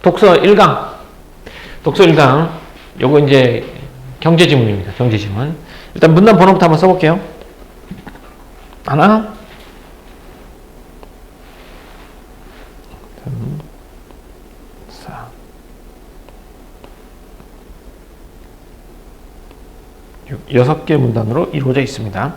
독서 1강. 독서 1강. 요거 이제 경제지문입니다. 경제지문. 일단 문단 번호부터 한번 써볼게요. 하나. 4. 6개 문단으로 이루어져 있습니다.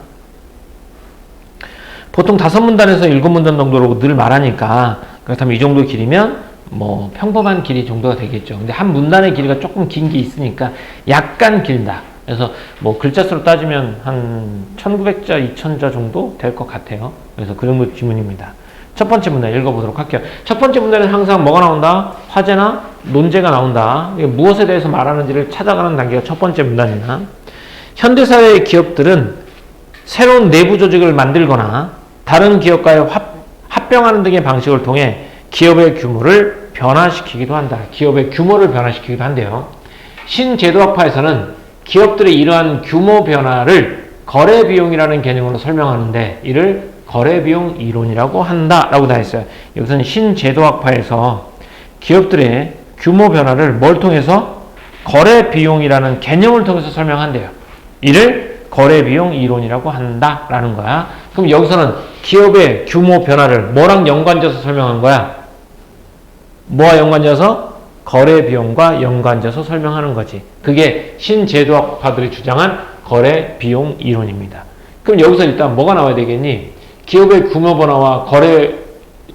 보통 5문단에서 7문단 정도로 늘 말하니까 그렇다면 이 정도 길이면 뭐 평범한 길이 정도가 되겠죠. 근데 한 문단의 길이가 조금 긴 게 있으니까 약간 길다. 그래서 뭐 글자 수로 따지면 한 1900자, 2000자 정도 될 것 같아요. 그래서 그 정도 지문입니다. 첫 번째 문단 읽어보도록 할게요. 첫 번째 문단은 항상 뭐가 나온다? 화제나 논제가 나온다. 이게 무엇에 대해서 말하는지를 찾아가는 단계가 첫 번째 문단이나, 현대사회의 기업들은 새로운 내부 조직을 만들거나 다른 기업과의 합병하는 등의 방식을 통해 기업의 규모를 변화시키기도 한다. 기업의 규모를 변화시키기도 한대요. 신제도학파에서는 기업들의 이러한 규모 변화를 거래비용이라는 개념으로 설명하는데 이를 거래비용 이론이라고 한다라고 다 했어요. 여기서는 신제도학파에서 기업들의 규모 변화를 뭘 통해서? 거래비용이라는 개념을 통해서 설명한대요. 이를 거래비용 이론이라고 한다라는 거야. 그럼 여기서는 기업의 규모 변화를 뭐랑 연관져서 설명한 거야? 뭐와 연관져서? 거래비용과 연관져서 설명하는 거지. 그게 신제도학파들이 주장한 거래비용 이론입니다. 그럼 여기서 일단 뭐가 나와야 되겠니? 기업의 규모 변화와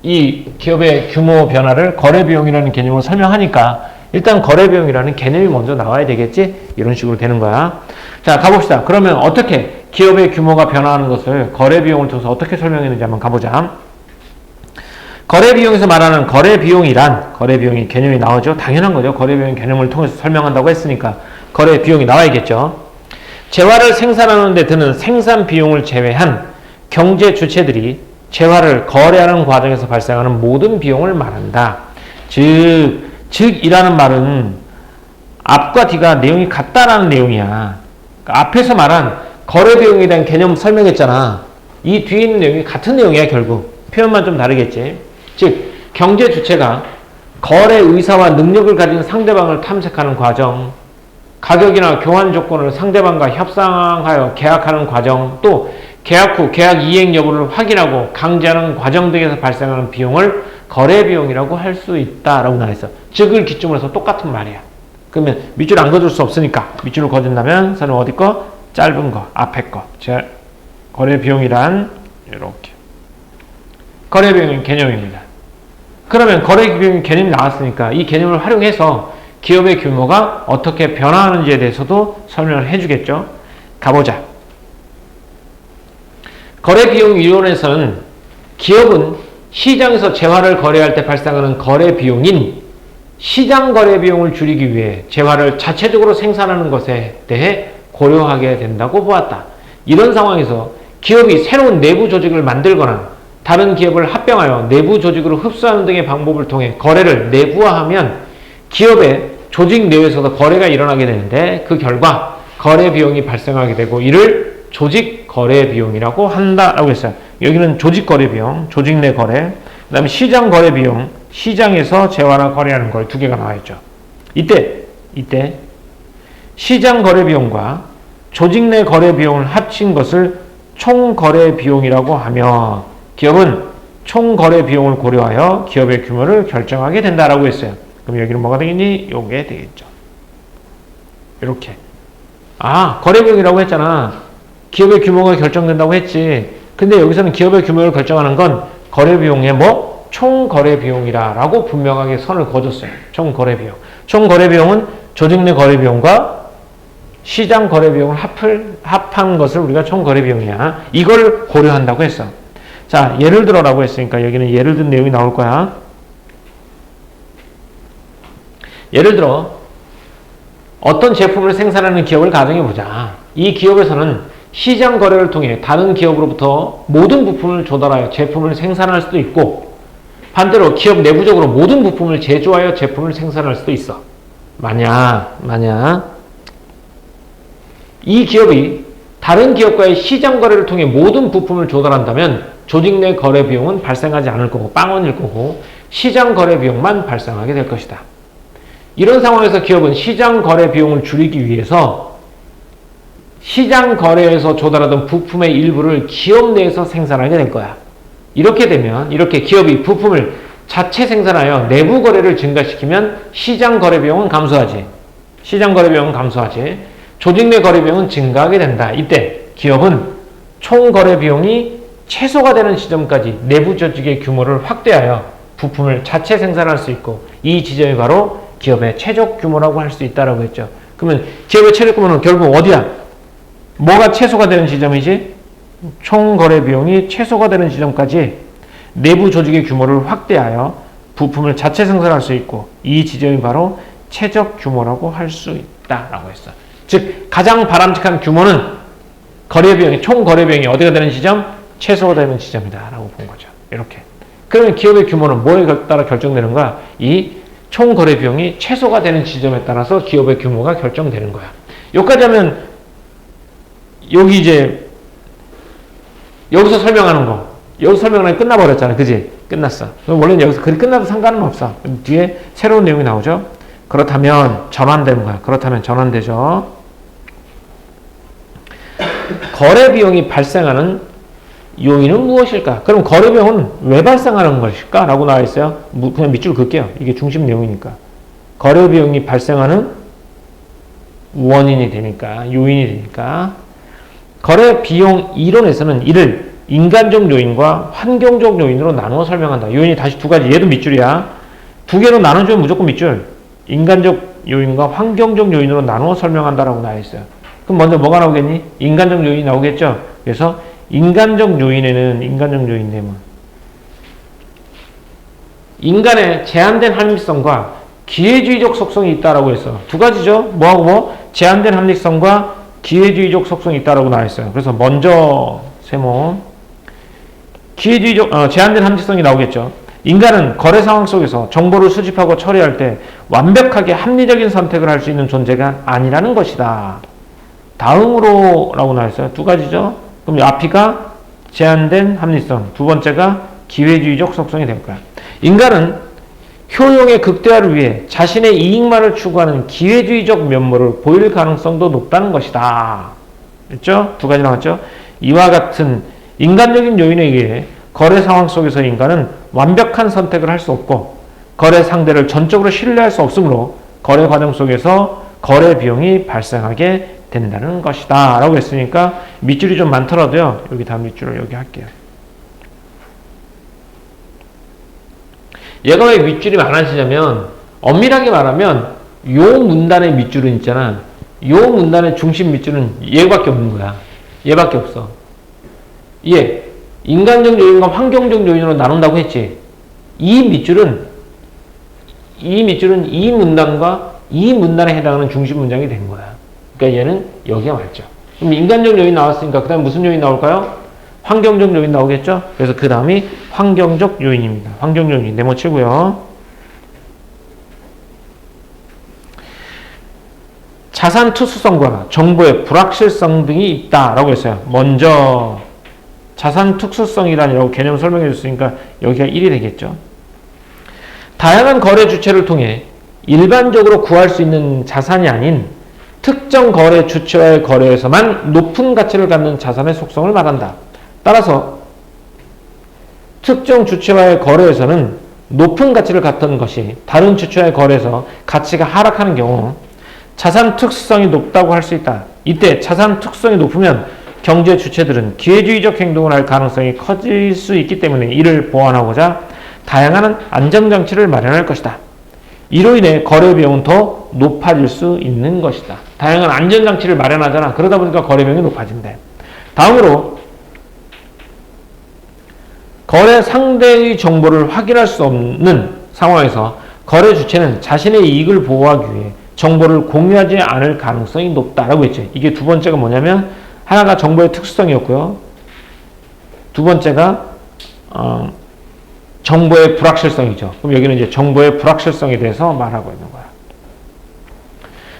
이 기업의 규모 변화를 거래비용이라는 개념으로 설명하니까 일단 거래비용이라는 개념이 먼저 나와야 되겠지? 이런 식으로 되는 거야. 자, 가봅시다. 그러면 어떻게 기업의 규모가 변화하는 것을 거래비용을 통해서 어떻게 설명했는지 한번 가보자. 거래비용에서 말하는 거래비용이 개념이 나오죠. 당연한 거죠. 거래비용 개념을 통해서 설명한다고 했으니까 거래비용이 나와야겠죠. 재화를 생산하는 데 드는 생산 비용을 제외한 경제 주체들이 재화를 거래하는 과정에서 발생하는 모든 비용을 말한다. 즉이라는 말은 앞과 뒤가 내용이 같다라는 내용이야. 그러니까 앞에서 말한 거래비용에 대한 개념 설명했잖아. 이 뒤에 있는 내용이 같은 내용이야. 결국 표현만 좀 다르겠지. 즉 경제 주체가 거래 의사와 능력을 가진 상대방을 탐색하는 과정, 가격이나 교환 조건을 상대방과 협상하여 계약하는 과정, 또 계약 후 계약 이행 여부를 확인하고 강제하는 과정 등에서 발생하는 비용을 거래비용이라고 할 수 있다라고 나와있어. 즉을 기점으로 해서 똑같은 말이야. 그러면 밑줄 안 그어줄 수 없으니까 밑줄을 그어준다면 선은 어디 거? 짧은 거, 앞에 거. 거래비용이란 이렇게 거래비용의 개념입니다. 그러면 거래비용 개념이 나왔으니까 이 개념을 활용해서 기업의 규모가 어떻게 변화하는지에 대해서도 설명을 해주겠죠. 가보자. 거래비용 이론에서는 기업은 시장에서 재화를 거래할 때 발생하는 거래비용인 시장 거래비용을 줄이기 위해 재화를 자체적으로 생산하는 것에 대해 고려하게 된다고 보았다. 이런 상황에서 기업이 새로운 내부 조직을 만들거나 다른 기업을 합병하여 내부 조직으로 흡수하는 등의 방법을 통해 거래를 내부화하면 기업의 조직 내에서도 거래가 일어나게 되는데 그 결과 거래 비용이 발생하게 되고 이를 조직 거래 비용이라고 한다라고 했어요. 여기는 조직 거래 비용, 조직 내 거래, 그 다음에 시장 거래 비용, 시장에서 재화나 거래하는 걸 두 개가 나와 있죠. 이때 시장 거래 비용과 조직 내 거래 비용을 합친 것을 총 거래 비용이라고 하며 기업은 총 거래 비용을 고려하여 기업의 규모를 결정하게 된다라고 했어요. 그럼 여기는 뭐가 되겠니? 요게 되겠죠. 이렇게. 아, 거래 비용이라고 했잖아. 기업의 규모가 결정된다고 했지. 근데 여기서는 기업의 규모를 결정하는 건 거래 비용의 뭐? 총 거래 비용이라고 분명하게 선을 그어줬어요. 총 거래 비용. 총 거래 비용은 조직 내 거래 비용과 시장 거래 비용을 합한 것을 우리가 총 거래 비용이야. 이걸 고려한다고 했어. 자, 예를 들어라고 했으니까 여기는 예를 든 내용이 나올 거야. 예를 들어 어떤 제품을 생산하는 기업을 가정해보자. 이 기업에서는 시장 거래를 통해 다른 기업으로부터 모든 부품을 조달하여 제품을 생산할 수도 있고 반대로 기업 내부적으로 모든 부품을 제조하여 제품을 생산할 수도 있어. 만약 이 기업이 다른 기업과의 시장 거래를 통해 모든 부품을 조달한다면 조직 내 거래 비용은 발생하지 않을 거고 빵원일 거고 시장 거래 비용만 발생하게 될 것이다. 이런 상황에서 기업은 시장 거래 비용을 줄이기 위해서 시장 거래에서 조달하던 부품의 일부를 기업 내에서 생산하게 될 거야. 이렇게 되면, 이렇게 기업이 부품을 자체 생산하여 내부 거래를 증가시키면 시장 거래 비용은 감소하지. 시장 거래 비용은 감소하지. 조직 내 거래 비용은 증가하게 된다. 이때 기업은 총 거래 비용이 최소가 되는 시점까지 내부 조직의 규모를 확대하여 부품을 자체 생산할 수 있고, 이 지점이 바로 기업의 최적 규모라고 할 수 있다라고 했죠. 그러면 기업의 최적 규모는 결국 어디야? 뭐가 최소가 되는 지점이지? 총 거래 비용이 최소가 되는 지점까지 내부 조직의 규모를 확대하여 부품을 자체 생산할 수 있고, 이 지점이 바로 최적 규모라고 할 수 있다라고 했어. 즉 가장 바람직한 규모는 거래 비용이, 총 거래 비용이 어디가 되는 지점? 최소가 되는 지점이다라고 본 거죠. 이렇게. 그러면 기업의 규모는 뭐에 따라 결정되는가? 이 총 거래 비용이 최소가 되는 지점에 따라서 기업의 규모가 결정되는 거야. 여기까지 하면 여기 이제 여기서 설명하는 거, 여기서 설명하는 게 끝나버렸잖아. 그지? 끝났어. 원래는 여기서 글이 끝나도 상관은 없어. 뒤에 새로운 내용이 나오죠. 그렇다면 전환되는 거야. 그렇다면 전환되죠. 거래 비용이 발생하는 요인은 무엇일까? 그럼 거래 비용은 왜 발생하는 것일까? 라고 나와 있어요. 그냥 밑줄 긋게요. 이게 중심 내용이니까. 거래 비용이 발생하는 원인이 되니까, 요인이 되니까. 거래 비용 이론에서는 이를 인간적 요인과 환경적 요인으로 나누어 설명한다. 요인이 다시 두 가지. 얘도 밑줄이야. 두 개로 나눠주면 무조건 밑줄. 인간적 요인과 환경적 요인으로 나누어 설명한다라고 나와 있어요. 그럼 먼저 뭐가 나오겠니? 인간적 요인이 나오겠죠? 그래서 인간적 요인에는, 인간적 요인은 뭐? 인간의 제한된 합리성과 기회주의적 속성이 있다라고 했어. 두 가지죠. 뭐하고 뭐? 제한된 합리성과 기회주의적 속성이 있다라고 나와 있어요. 그래서 먼저 세모 기회주의적 제한된 합리성이 나오겠죠. 인간은 거래 상황 속에서 정보를 수집하고 처리할 때 완벽하게 합리적인 선택을 할 수 있는 존재가 아니라는 것이다. 다음으로 라고 나와 있어요. 두 가지죠. 그럼 앞이가 제한된 합리성, 두 번째가 기회주의적 속성이 될 거야. 인간은 효용의 극대화를 위해 자신의 이익만을 추구하는 기회주의적 면모를 보일 가능성도 높다는 것이다. 됐죠? 두 가지 나왔죠? 이와 같은 인간적인 요인에 의해 거래 상황 속에서 인간은 완벽한 선택을 할 수 없고 거래 상대를 전적으로 신뢰할 수 없으므로 거래 과정 속에서 거래 비용이 발생하게 된다는 것이다 라고 했으니까 밑줄이 좀 많더라도요, 여기 다음 밑줄을 여기 할게요. 얘가 왜 밑줄이 많아지냐면, 엄밀하게 말하면 요 문단의 밑줄은 있잖아, 요 문단의 중심 밑줄은 얘밖에 없는 거야. 얘밖에 없어. 얘 인간적 요인과 환경적 요인으로 나눈다고 했지. 이 밑줄은 이 문단과 이 문단에 해당하는 중심 문장이 된 거야. 그러니까 얘는 여기에 맞죠. 그럼 인간적 요인 나왔으니까 그 다음에 무슨 요인 나올까요? 환경적 요인 나오겠죠? 그래서 그 다음이 환경적 요인입니다. 환경적 요인 네모 치고요. 자산 특수성과 정보의 불확실성 등이 있다라고 했어요. 먼저 자산 특수성이라고 개념 설명해 줬으니까 여기가 1이 되겠죠. 다양한 거래 주체를 통해 일반적으로 구할 수 있는 자산이 아닌 특정 거래 주체와의 거래에서만 높은 가치를 갖는 자산의 속성을 말한다. 따라서 특정 주체와의 거래에서는 높은 가치를 갖던 것이 다른 주체와의 거래에서 가치가 하락하는 경우 자산 특수성이 높다고 할 수 있다. 이때 자산 특수성이 높으면 경제 주체들은 기회주의적 행동을 할 가능성이 커질 수 있기 때문에 이를 보완하고자 다양한 안정장치를 마련할 것이다. 이로 인해 거래 비용은 더 높아질 수 있는 것이다. 다양한 안전장치를 마련하잖아. 그러다 보니까 거래 비용이 높아진대. 다음으로 거래 상대의 정보를 확인할 수 없는 상황에서 거래 주체는 자신의 이익을 보호하기 위해 정보를 공유하지 않을 가능성이 높다라고 했지. 이게 두 번째가 뭐냐면, 하나가 정보의 특수성이었고요. 두 번째가 정보의 불확실성이죠. 그럼 여기는 이제 정보의 불확실성에 대해서 말하고 있는 거야.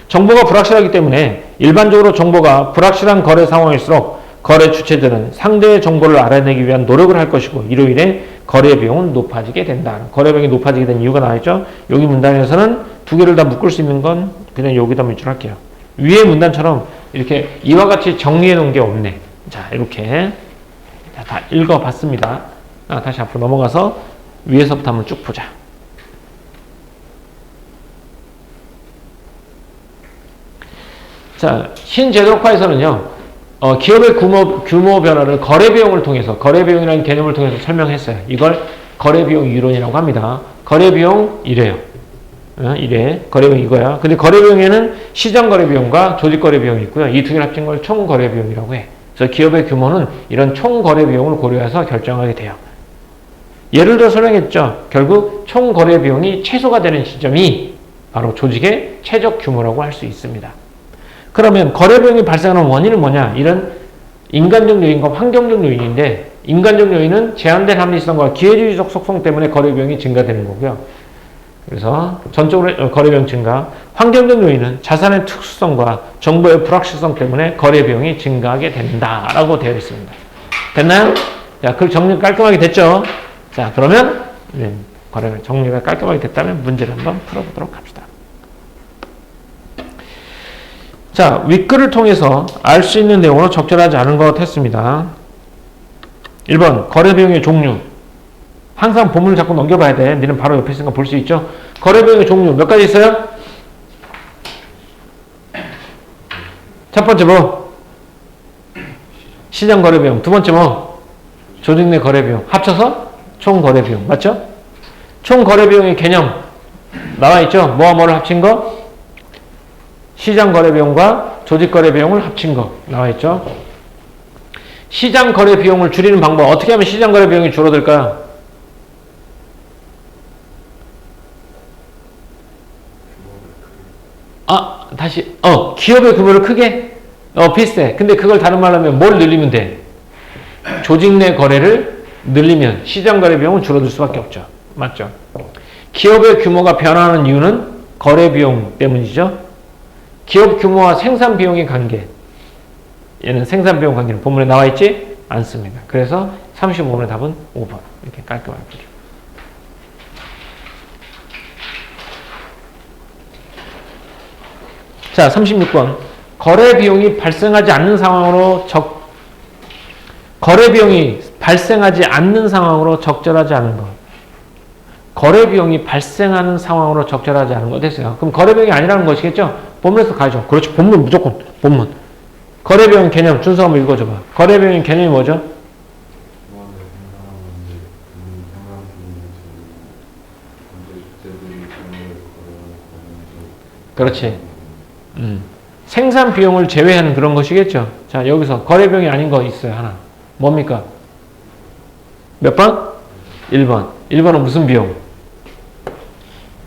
정보가 불확실하기 때문에 일반적으로 정보가 불확실한 거래 상황일수록 거래 주체들은 상대의 정보를 알아내기 위한 노력을 할 것이고, 이로 인해 거래 비용은 높아지게 된다. 거래 비용이 높아지게 된 이유가 나와있죠. 여기 문단에서는 두 개를 다 묶을 수 있는 건 그냥 여기다 밑줄할게요. 위에 문단처럼 이렇게 이와 같이 정리해 놓은 게 없네. 자, 이렇게 다 읽어봤습니다. 다시 앞으로 넘어가서 위에서부터 한번 쭉 보자. 자, 신제도록화에서는요, 기업의 규모 변화를 거래비용을 통해서, 거래비용이라는 개념을 통해서 설명했어요. 이걸 거래비용 이론이라고 합니다. 거래비용 이래요. 이래. 거래비용 이거야. 근데 거래비용에는 시장거래비용과 조직거래비용이 있고요. 이 두 개를 합친 걸 총거래비용이라고 해. 그래서 기업의 규모는 이런 총거래비용을 고려해서 결정하게 돼요. 예를 들어 설명했죠. 결국 총거래비용이 최소가 되는 시점이 바로 조직의 최적 규모라고 할 수 있습니다. 그러면 거래비용이 발생하는 원인은 뭐냐? 이런 인간적 요인과 환경적 요인인데, 인간적 요인은 제한된 합리성과 기회주의적 속성 때문에 거래비용이 증가되는 거고요. 그래서 전적으로 거래비용 증가, 환경적 요인은 자산의 특수성과 정보의 불확실성 때문에 거래비용이 증가하게 된다라고 되어 있습니다. 됐나요? 자, 그 정리가 깔끔하게 됐죠? 자, 그러면 거래비용 정리가 깔끔하게 됐다면 문제를 한번 풀어보도록 합시다. 자, 윗글을 통해서 알 수 있는 내용으로 적절하지 않은 것 했습니다. 1번, 거래비용의 종류. 항상 본문을 자꾸 넘겨봐야 돼. 니는 바로 옆에 있으니까 볼 수 있죠? 거래비용의 종류 몇 가지 있어요? 첫 번째 뭐? 시장 거래비용. 두 번째 뭐? 조직 내 거래비용. 합쳐서 총 거래비용. 맞죠? 총 거래비용의 개념 나와 있죠? 뭐와 뭐를 합친 거? 시장 거래비용과 조직 거래비용을 합친 거 나와 있죠? 시장 거래비용을 줄이는 방법. 어떻게 하면 시장 거래비용이 줄어들까요? 다시 기업의 규모를 크게? 비슷해. 근데 그걸 다른 말로 하면 뭘 늘리면 돼? 조직 내 거래를 늘리면 시장 거래 비용은 줄어들 수밖에 없죠. 맞죠? 기업의 규모가 변화하는 이유는 거래 비용 때문이죠. 기업 규모와 생산 비용의 관계. 얘는 생산 비용 관계는 본문에 나와 있지 않습니다. 그래서 35번의 답은 5번. 이렇게 깔끔하게 볼게요. 자, 36번. 거래 비용이 발생하지 않는 상황으로 거래 비용이 발생하지 않는 상황으로 적절하지 않은 것. 거래 비용이 발생하는 상황으로 적절하지 않은 것 됐어요. 그럼 거래 비용이 아니라는 것이겠죠? 본문에서 가죠. 그렇죠. 본문 무조건 본문. 거래 비용 개념 준서 한번 읽어줘봐. 거래 비용 개념이 뭐죠? 그렇지. 생산 비용을 제외하는 그런 것이겠죠. 자, 여기서 거래 비용이 아닌 거 있어요. 하나. 뭡니까? 몇 번? 1번. 1번은 무슨 비용?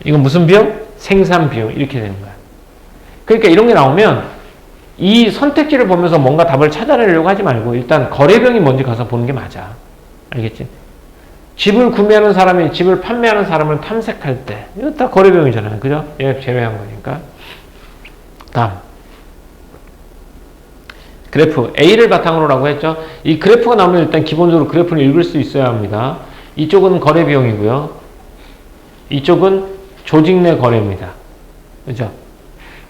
이건 무슨 비용? 생산 비용. 이렇게 되는 거야. 그러니까 이런 게 나오면 이 선택지를 보면서 뭔가 답을 찾아내려고 하지 말고 일단 거래 비용이 뭔지 가서 보는 게 맞아. 알겠지? 집을 구매하는 사람이 집을 판매하는 사람을 탐색할 때 이거 다 거래 비용이잖아요. 그죠? 얘 제외한 거니까. 다음. 그래프 A를 바탕으로라고 했죠. 이 그래프가 나오면 일단 기본적으로 그래프를 읽을 수 있어야 합니다. 이쪽은 거래 비용이고요. 이쪽은 조직 내 거래입니다. 그죠?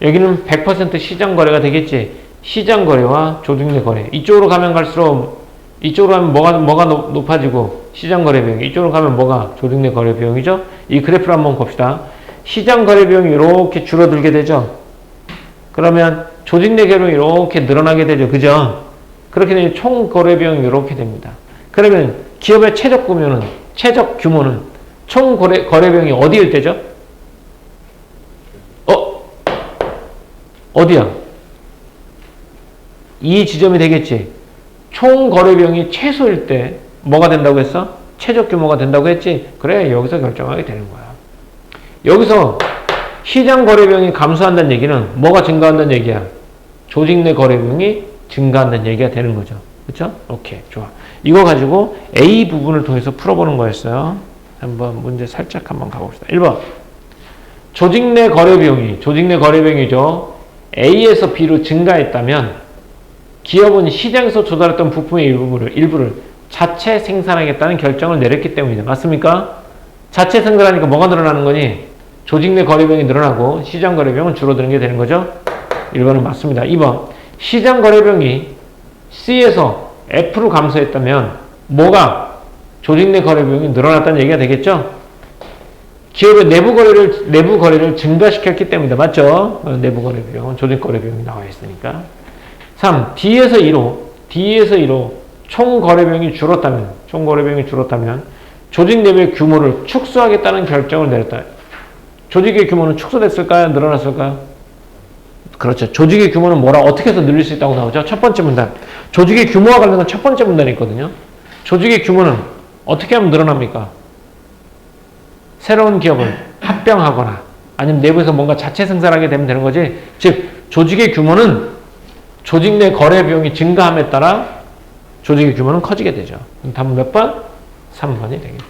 여기는 100% 시장 거래가 되겠지. 시장 거래와 조직 내 거래. 이쪽으로 가면 갈수록 이쪽으로 가면 뭐가 높아지고 시장 거래 비용. 이쪽으로 가면 뭐가 조직 내 거래 비용이죠. 이 그래프를 한번 봅시다. 시장 거래 비용이 이렇게 줄어들게 되죠. 그러면 조직 내 거래 비용이 이렇게 늘어나게 되죠. 그죠? 그렇게 되면 총 거래 비용이 이렇게 됩니다. 그러면 기업의 최적 규모는 총 거래 비용이 어디일 때죠? 어디야? 이 지점이 되겠지. 총 거래 비용이 최소일 때 뭐가 된다고 했어? 최적 규모가 된다고 했지. 그래, 여기서 결정하게 되는 거야. 여기서 시장 거래 비용이 감소한다는 얘기는 뭐가 증가한다는 얘기야? 조직 내 거래 비용이 증가한다는 얘기가 되는 거죠. 그렇죠? 오케이, 좋아. 이거 가지고 A 부분을 통해서 풀어보는 거였어요. 한번 문제 살짝 한번 가봅시다. 1번. 조직 내 거래 비용이죠. A에서 B로 증가했다면 기업은 시장에서 조달했던 부품의 일부를 자체 생산하겠다는 결정을 내렸기 때문이다. 맞습니까? 자체 생산하니까 뭐가 늘어나는 거니? 조직 내 거래 비용이 늘어나고 시장 거래 비용은 줄어드는 게 되는 거죠. 1번은 맞습니다. 2번. 시장 거래 비용이 C에서 F로 감소했다면 뭐가 조직 내 거래 비용이 늘어났다는 얘기가 되겠죠? 기업의 내부 거래를 증가시켰기 때문이다. 맞죠? 내부 거래 비용, 조직 거래 비용이 나와 있으니까. 3. D에서 2로 총 거래 비용이 줄었다면 조직 내부의 규모를 축소하겠다는 결정을 내렸다. 조직의 규모는 축소됐을까요? 늘어났을까요? 그렇죠. 조직의 규모는 어떻게 해서 늘릴 수 있다고 나오죠? 첫 번째 문단. 조직의 규모와 관련된 첫 번째 문단이 있거든요. 조직의 규모는 어떻게 하면 늘어납니까? 새로운 기업을 합병하거나 아니면 내부에서 뭔가 자체 생산하게 되면 되는 거지. 즉, 조직의 규모는 조직 내 거래 비용이 증가함에 따라 조직의 규모는 커지게 되죠. 그럼 답은 몇 번? 3번이 되겠죠.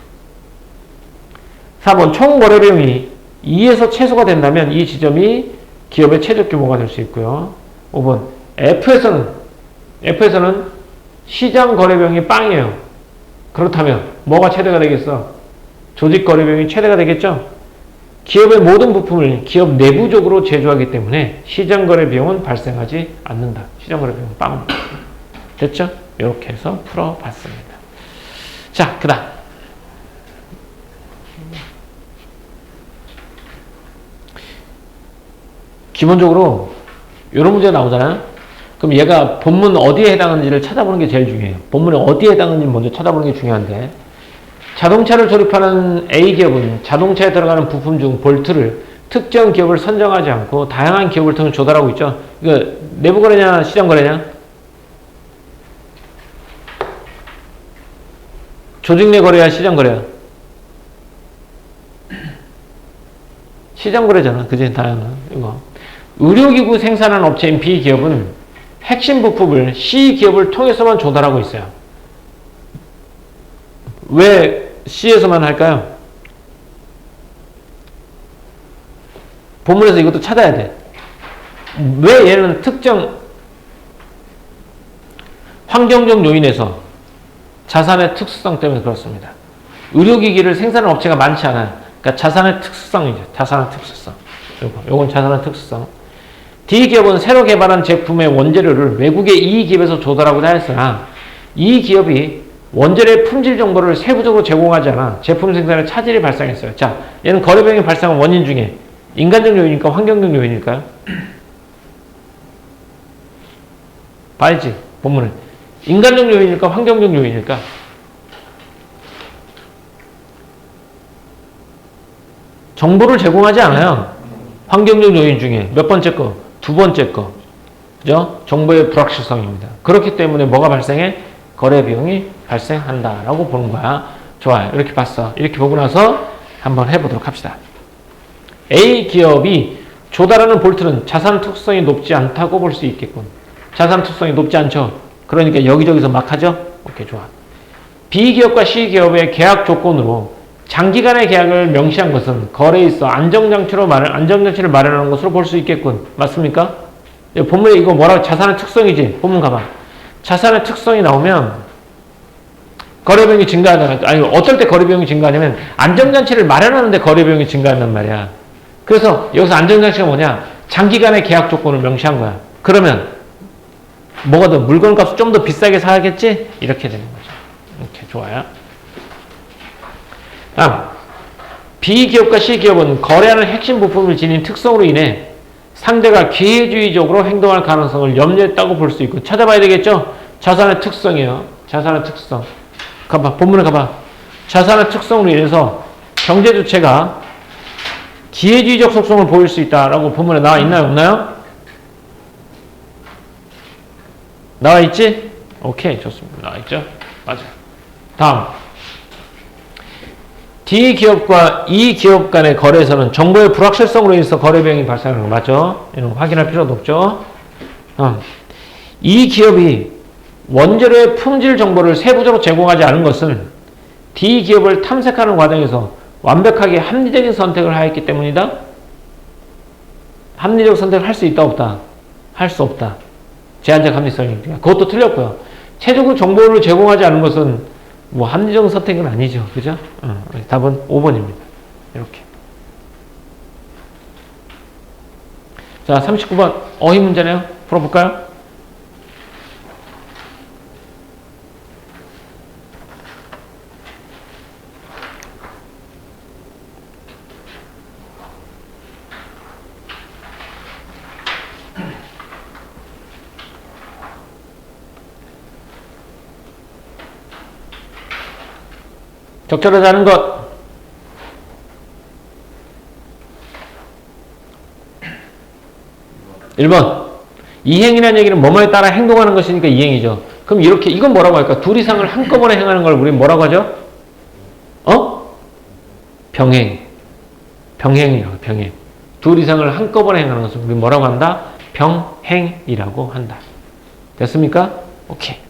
4번. 총 거래 비용이 2에서 최소가 된다면 이 지점이 기업의 최적 규모가 될 수 있고요. 5번. F에서는 시장 거래 비용이 빵이에요. 그렇다면 뭐가 최대가 되겠어? 조직 거래 비용이 최대가 되겠죠? 기업의 모든 부품을 기업 내부적으로 제조하기 때문에 시장 거래 비용은 발생하지 않는다. 시장 거래 비용은 빵입니다. 됐죠? 이렇게 해서 풀어봤습니다. 자, 그 다음. 기본적으로 이런 문제가 나오잖아요. 그럼 얘가 본문 어디에 해당하는지를 찾아보는 게 제일 중요해요. 본문에 어디에 해당하는지 먼저 찾아보는 게 중요한데, 자동차를 조립하는 A기업은 자동차에 들어가는 부품 중 볼트를 특정 기업을 선정하지 않고 다양한 기업을 통해 조달하고 있죠. 이거 내부 거래냐 시장 거래냐? 조직 내 거래야 시장 거래야? 시장 거래잖아. 그지? 다양한 이거. 의료기구 생산하는 업체인 B기업은 핵심 부품을 C기업을 통해서만 조달하고 있어요. 왜 C에서만 할까요? 본문에서 이것도 찾아야 돼. 왜 얘는 특정 환경적 요인에서 자산의 특수성 때문에 그렇습니다. 의료기기를 생산하는 업체가 많지 않아요. 그러니까 자산의 특수성이죠. 자산의 특수성. 요건 자산의 특수성. D기업은 새로 개발한 제품의 원재료를 외국의 E기업에서 조달하고자 했으나 이 기업이 원재료의 품질 정보를 세부적으로 제공하지 않아 제품 생산에 차질이 발생했어요. 자, 얘는 거래 비용이 발생한 원인 중에 인간적 요인일까 환경적 요인일까요? 봐야지 본문을. 인간적 요인일까 환경적 요인일까? 정보를 제공하지 않아요. 환경적 요인 중에 몇 번째 거? 두 번째 거. 그죠? 정보의 불확실성입니다. 그렇기 때문에 뭐가 발생해? 거래 비용이 발생한다라고 보는 거야. 좋아요. 이렇게 봤어. 이렇게 보고 나서 한번 해보도록 합시다. A 기업이 조달하는 볼트는 자산 특수성이 높지 않다고 볼 수 있겠군. 자산 특수성이 높지 않죠. 그러니까 여기저기서 막 하죠. 오케이, 좋아. B 기업과 C 기업의 계약 조건으로 장기간의 계약을 명시한 것은 거래에 있어 안정장치를 마련하는 것으로 볼 수 있겠군. 맞습니까? 본문에 이거 뭐라고? 자산의 특성이지. 본문 가봐. 자산의 특성이 나오면 거래 비용이 증가하잖아. 아니, 어떨 때 거래 비용이 증가하냐면 안정장치를 마련하는데 거래 비용이 증가한단 말이야. 그래서 여기서 안정장치가 뭐냐? 장기간의 계약 조건을 명시한 거야. 그러면 뭐가 더 물건 값을 좀 더 비싸게 사야겠지? 이렇게 되는 거죠. 이렇게 좋아요. 다음, B기업과 C기업은 거래하는 핵심 부품을 지닌 특성으로 인해 상대가 기회주의적으로 행동할 가능성을 염려했다고 볼 수 있고, 찾아봐야 되겠죠? 자산의 특성이에요. 자산의 특성. 가봐, 본문에 가봐. 자산의 특성으로 인해서 경제 주체가 기회주의적 속성을 보일 수 있다라고 본문에 나와 있나요? 없나요? 나와 있지? 오케이, 좋습니다. 나와 있죠? 맞아요. 다음. D기업과 E기업 간의 거래에서는 정보의 불확실성으로 인해서 거래 비용이 발생하는 거 맞죠? 이런 거 확인할 필요도 없죠? E기업이 원재료의 품질 정보를 세부적으로 제공하지 않은 것은 D기업을 탐색하는 과정에서 완벽하게 합리적인 선택을 하였기 때문이다? 합리적 선택을 할 수 있다 없다? 할 수 없다. 제한적 합리성이니까. 그것도 틀렸고요. 최종적 정보를 제공하지 않은 것은 뭐 합리적 선택은 아니죠. 그죠? 답은 5번입니다. 이렇게. 자, 39번 어휘 문제네요. 풀어볼까요? 적절하지 않은 것. 1번. 이행이라는 얘기는 뭐뭐에 따라 행동하는 것이니까 이행이죠. 그럼 이렇게, 이건 뭐라고 할까? 둘 이상을 한꺼번에 행하는 걸 우리는 뭐라고 하죠? 병행. 병행이라고, 병행. 둘 이상을 한꺼번에 행하는 것을 우리는 뭐라고 한다? 병행이라고 한다. 됐습니까? 오케이.